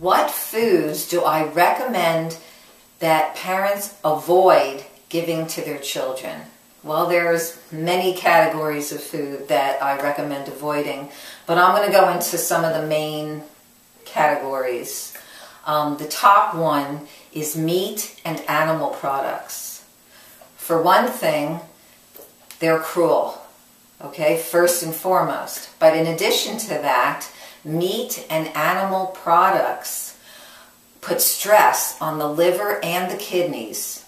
What foods do I recommend that parents avoid giving to their children? Well, there's many categories of food that I recommend avoiding, but I'm going to go into some of the main categories. The top one is meat and animal products. For one thing, they're cruel, okay, first and foremost. But in addition to that, meat and animal products put stress on the liver and the kidneys.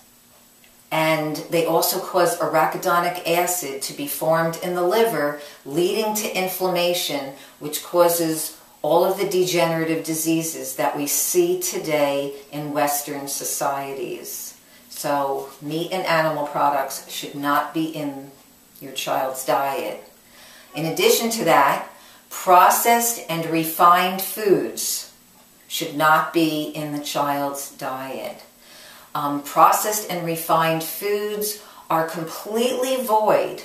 And they also cause arachidonic acid to be formed in the liver, leading to inflammation, which causes all of the degenerative diseases that we see today in Western societies. So meat and animal products should not be in your child's diet. In addition to that, processed and refined foods should not be in the child's diet. Processed and refined foods are completely void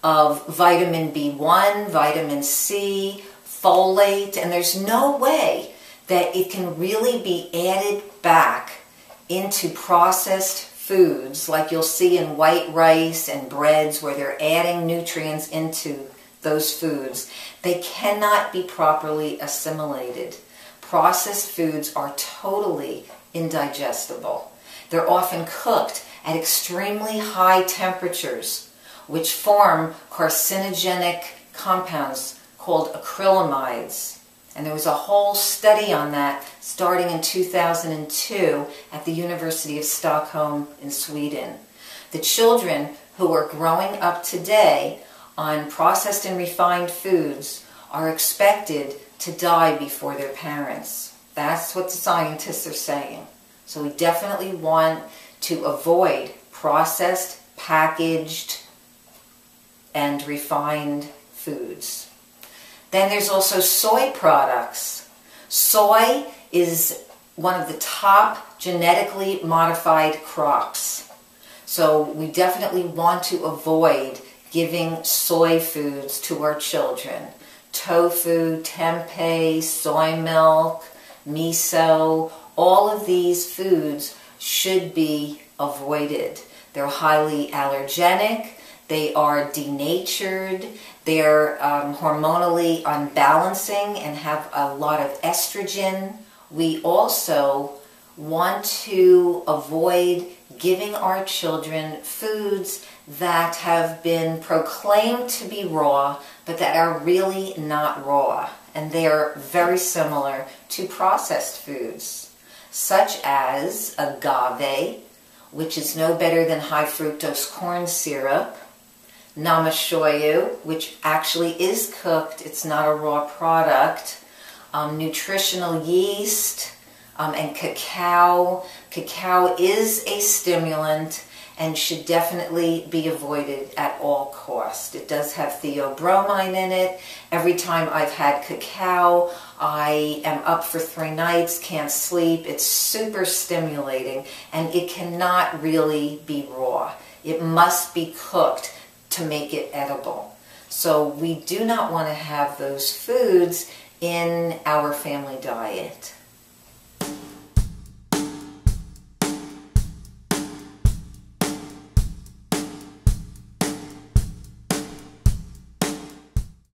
of vitamin B1, vitamin C, folate, and there's no way that it can really be added back into processed foods like you'll see in white rice and breads where they're adding nutrients into those foods. They cannot be properly assimilated. Processed foods are totally indigestible. They're often cooked at extremely high temperatures, which form carcinogenic compounds called acrylamides. And there was a whole study on that starting in 2002 at the University of Stockholm in Sweden. The children who are growing up today on processed and refined foods are expected to die before their parents. That's what the scientists are saying. So we definitely want to avoid processed, packaged, and refined foods. Then there's also soy products. Soy is one of the top genetically modified crops. So we definitely want to avoid giving soy foods to our children. Tofu, tempeh, soy milk, miso, all of these foods should be avoided. They're highly allergenic, they are denatured, they're hormonally unbalancing and have a lot of estrogen. We also want to avoid giving our children foods that have been proclaimed to be raw, but that are really not raw. And they are very similar to processed foods, such as agave, which is no better than high fructose corn syrup, namashoyu, which actually is cooked, it's not a raw product, nutritional yeast, and cacao. Cacao is a stimulant and should definitely be avoided at all costs. It does have theobromine in it. Every time I've had cacao, I am up for 3 nights, can't sleep. It's super stimulating, and it cannot really be raw. It must be cooked to make it edible. So we do not want to have those foods in our family diet.